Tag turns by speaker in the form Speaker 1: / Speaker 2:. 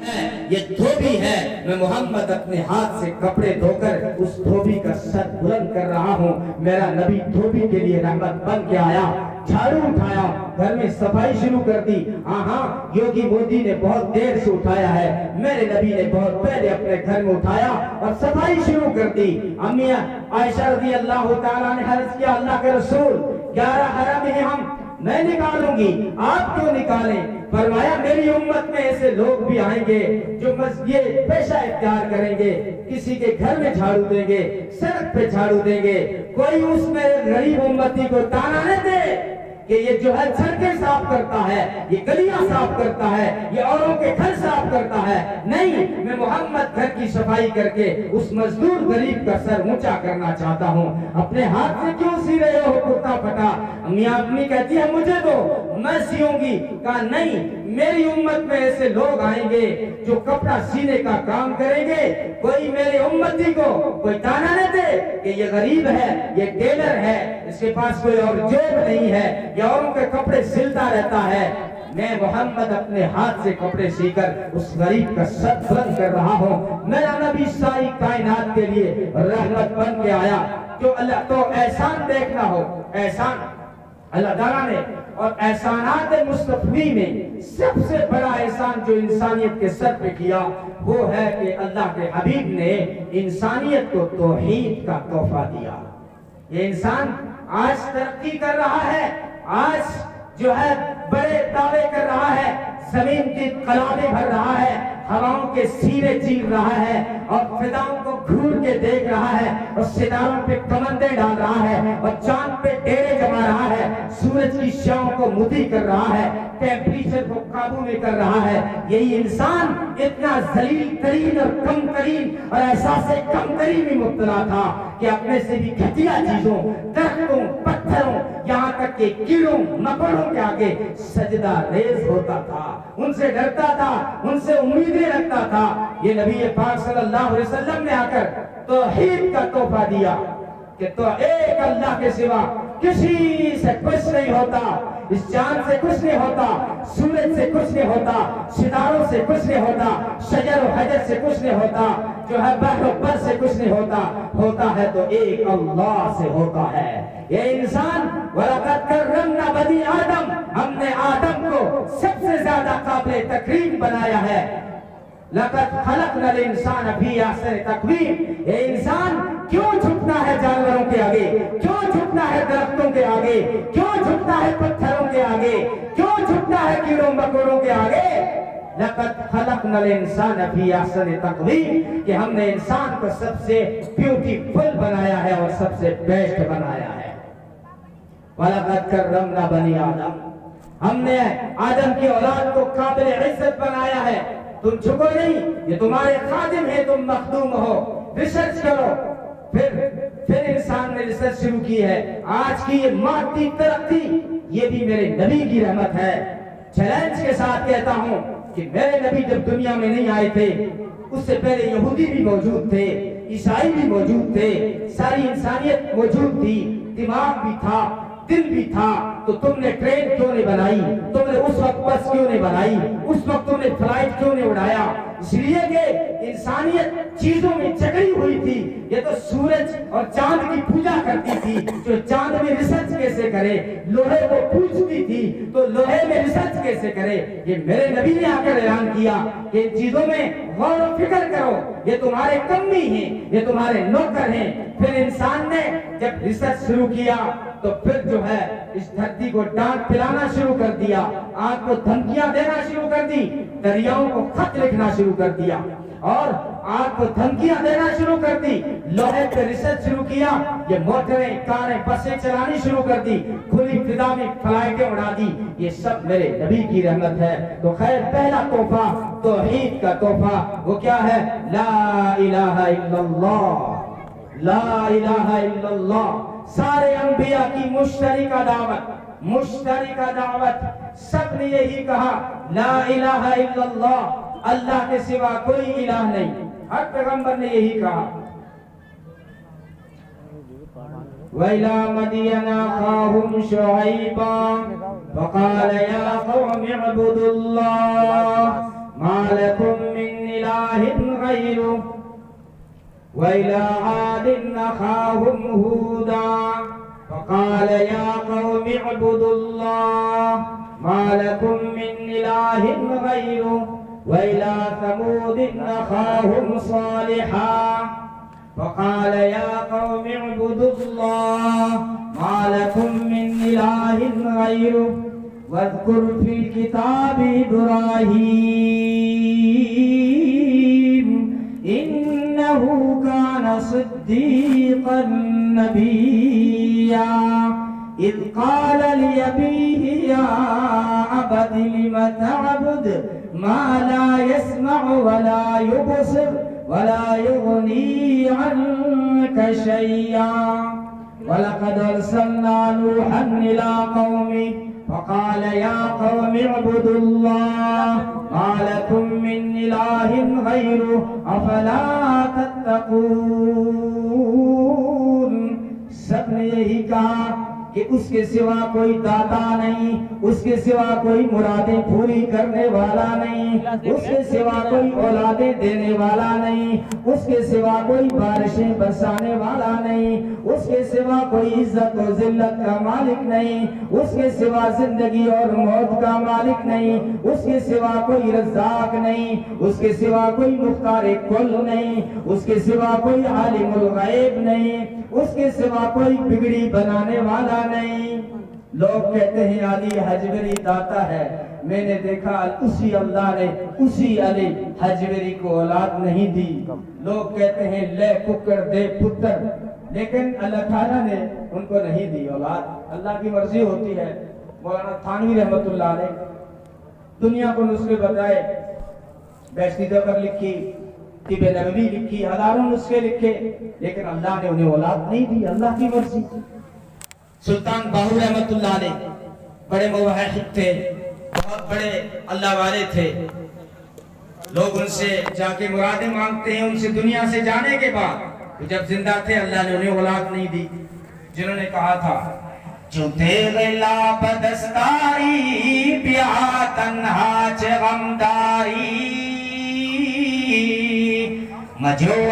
Speaker 1: یہ دھوبی ہے، میں محمد اپنے ہاتھ سے کپڑے دھو کر اس دھوبی کا سر بلند کر رہا ہوں۔ میرا نبی دھوبی کے لیے رحمت بن کے آیا، جھاڑو اٹھایا، گھر میں صفائی شروع کر دی۔ یوگی مودی نے بہت دیر سے اٹھایا ہے، میرے نبی نے بہت پہلے اپنے گھر میں اٹھایا اور صفائی شروع کر دی۔ امی عائشہ رضی اللہ تعالیٰ نے عرض کیا، اللہ کے رسول 11 حرم ہیں میں نکالوں گی، آپ کیوں نکالیں؟ فرمایا میری امت میں ایسے لوگ بھی آئیں گے جو یہ پیشہ اختیار کریں گے، کسی کے گھر میں جھاڑو دیں گے، سڑک پہ جھاڑو دیں گے، کوئی اس میں غریب امتی کو تانا نہ دے کہ یہ جو ہے سڑکیں صاف کرتا ہے، یہ گلیاں صاف کرتا ہے، یہ اوروں کے گھر صاف کرتا ہے۔ نہیں، میں محمد گھر کی صفائی کر کے اس مزدور غریب کا سر اونچا کرنا چاہتا ہوں۔ اپنے ہاتھ سے کیوں سی رہے ہو کرتا پھٹا؟ امی کہتی ہے مجھے دو، میں سیوں گی۔ کہا نہیں، میری امت میں ایسے لوگ آئیں گے جو کپڑا سینے کا کام کریں گے، کوئی میرے امتی کو کوئی تانا نہ دے کہ یہ غریب ہے، یہ ٹیلر ہے، اس کے پاس کوئی اور جوب نہیں ہے، یا اوروں کے کپڑے سلتا رہتا ہے۔ میں محمد اپنے ہاتھ سے کپڑے سی کر اس غریب کا سر بلند کر رہا ہوں۔ میرا نبی ساری کائنات کے لیے رحمت بن کے آیا۔ جو اللہ تو احسان دیکھنا ہو، احسان اللہ تعالیٰ نے، اور احسانات مصطفی میں سب سے بڑا احسان جو انسانیت کے سر پہ کیا وہ ہے کہ اللہ کے حبیب نے انسانیت کو توحید کا تحفہ دیا۔ یہ انسان آج ترقی کر رہا ہے، آج جو ہے بڑے دعوے کر رہا ہے، زمین کی قلابیں بھر رہا ہے، ہواؤں کے سینے چیر رہا ہے، اور فضاؤں کو گھور کے دیکھ رہا ہے، اور ستاروں پہ کمندیں ڈال رہا ہے، اور چاند پہ ڈیرے جما رہا ہے، سورج کی شعاؤں کو مدھی کر رہا ہے، ٹیمپریچر کو قابو میں کر رہا ہے۔ یہی انسان اتنا ذلیل ترین اور کم ترین اور احساس کم ترین میں مبتلا تھا کہ اپنے سے بھی گھٹیا چیزوں، درختوں، پتھروں، یہاں تک کہ کیڑوں مکوڑوں کے آگے سجدہ ریز ہوتا تھا، ان سے ڈرتا تھا، ان سے امیدیں رکھتا تھا۔ یہ نبی پاک صلی اللہ علیہ وسلم نے آ کر توحید کا تحفہ دیا کہ تو ایک اللہ کے سوا کسی سے کچھ نہیں ہوتا، اس چاند سے کچھ نہیں ہوتا، سورج سے کچھ نہیں ہوتا، ستاروں سے کچھ نہیں ہوتا، شجر و حجر سے کچھ نہیں ہوتا، جو ہے بحر و بر سے کچھ نہیں ہوتا، ہوتا ہے تو ایک اللہ سے ہوتا ہے۔ یہ انسان وَلَقَدْ كَرَّمْنَا بَنِي آدم، ہم نے آدم کو سب سے زیادہ قابل تکریم بنایا ہے۔ لَقَدْ خَلَقْنَا الْإِنسَانَ فِي أَحْسَنِ تَقْوِيمٍ۔ یہ انسان کیوں جھکتا ہے جانوروں کے آگے، کیوں جھکتا ہے درختوں کے آگے، کیوں جھکتا ہے پتھروں کے آگے، کیوں جھکتا ہے کیڑوں مکوڑوں کے آگے؟ لَقَدْ خَلَقْنَا الْإِنسَانَ فِي أَحْسَنِ تَقْوِيمٍ، کہ ہم نے انسان کو سب سے بیوٹیفل بنایا ہے اور سب سے بیسٹ بنایا ہے۔ وَلَقَدْ كَرَّمْنَا بَنِي آدم، ہم نے آدم کی اولاد کو قابل عزت بنایا ہے۔ تم جھکو نہیں، یہ تمہارے خادم ہیں، تم مخدوم ہو، ریسرچ کرو۔ پھر انسان نے ریسرچ شروع کی ہے۔ آج کی یہ مادی ترقی یہ بھی میرے نبی کی رحمت ہے۔ چیلنج کے ساتھ کہتا ہوں کہ میرے نبی جب دنیا میں نہیں آئے تھے، اس سے پہلے یہودی بھی موجود تھے، عیسائی بھی موجود تھے، ساری انسانیت موجود تھی، دماغ بھی تھا، دل بھی تھا۔ تو تم نے ٹرین کیوں نہیں بنائی؟ تم نے اس وقت بس کیوں نہیں بنائی؟ اس وقت تم نے فلائٹ کیوں نہیں اڑایا؟ اس لیے کہ انسانیت چیزوں میں جکڑی ہوئی تھی۔ یہ تو سورج اور چاند کی پوجا کرتی تھی، جو چاند میں ریسرچ کیسے کرے، لوہے کو پوجتی تھی تو لوہے میں ریسرچ کیسے کرے۔ یہ میرے نبی نے آ کر اعلان کیا کہ ان چیزوں میں غور و فکر کرو، یہ تمہارے کمی ہیں، یہ تمہارے نوکر ہیں۔ پھر انسان نے جب ریسرچ شروع کیا تو پھر جو ہے اس دھرتی کو ڈانٹ پلانا شروع کر دیا، آگ کو دھمکیاں دینا شروع کر دی، دریاؤں کو خط لکھنا شروع کر دیا، اور آگ کو دھمکیاں دینا شروع کر دی، لوہے پہ ریسرچ شروع کیا، یہ موٹریں، کاریں، بسیں چلانی شروع کر دی، کھلی فضا میں فلائٹیں اڑا دی۔ یہ سب میرے نبی کی رحمت ہے۔ تو خیر پہلا تحفہ توحید کا تحفہ وہ کیا ہے؟ لا الہ الا اللہ، لا الہ الا اللہ۔ سارے انبیاء کی مشترکہ دعوت، مشترکہ دعوت، سب نے یہی کہا لا الہ الا اللہ، اللہ کے سوا کوئی الہ نہیں۔ ہر پیغمبر نے یہی کہا۔ وَإِلَىٰ مَدْيَنَ أَخَاهُمْ شُعَيْبًا فَقَالَ يَا قَوْمِ اعْبُدُوا اللَّهَ مَا لَكُم إله غيره وإلى عاد أخاهم هودا فقال يا قوم اعبدوا الله ما لكم من إله غيره وإلى ثمود أخاهم صالحا فقال يا قوم اعبدوا الله ما لكم من إله غيره واذكر في الكتاب إبراهيم إنه كان صديقا نبيا إذ قال لأبيه يا أبت لم تعبد ما لا يسمع ولا يبصر ولا يغني عنك شيئا ولقد أرسلنا نوحا إلى قومه فقال يا قوم اعبدوا الله ما لكم من إله غيره أفلا تتقون. سب نے یہی کہا کہ اس کے سوا کوئی داتا نہیں، اس کے سوا کوئی مرادیں پوری کرنے والا نہیں، اس کے سوا کوئی اولادیں دینے والا نہیں، اس کے سوا کوئی بارشیں برسانے والا نہیں، اس کے سوا کوئی عزت و ذلت کا مالک نہیں، اس کے سوا زندگی اور موت کا مالک نہیں، اس کے سوا کوئی رزاق نہیں، اس کے سوا کوئی مختار کل نہیں، اس کے سوا کوئی عالم الغیب نہیں، اس کے سوا کوئی بگڑی بنانے والا نہیں. لوگ کہتے ہیں علی حجویری داتا ہے، میں نے دیکھا اسی اللہ نے اسی علی حجویری کو اولاد نہیں دی. لوگ کہتے ہیں لے ککڑ دے پتر، لیکن اللہ تعالیٰ نے ان کو نہیں دی اولاد. اللہ کی مرضی ہوتی ہے. مولانا تھانوی رحمت اللہ علیہ دنیا کو نسخے بتائے، بیشتی دبر لکھی، طب نبوی لکھی، ہزاروں نسخے لکھے، لیکن اللہ نے انہیں اولاد نہیں دی. اللہ کی مرضی. سلطان باہو رحمت اللہ علیہ بڑے موحد تھے، بہت بڑے اللہ والے تھے. لوگ ان سے جا کے مرادیں مانگتے ہیں ان سے دنیا سے جانے کے بعد. جب زندہ تھے اللہ نے انہیں اولاد نہیں دی. جنہوں نے کہا تھا جو تیغ لاب دستاری بیا تنہا چغمداری مجھو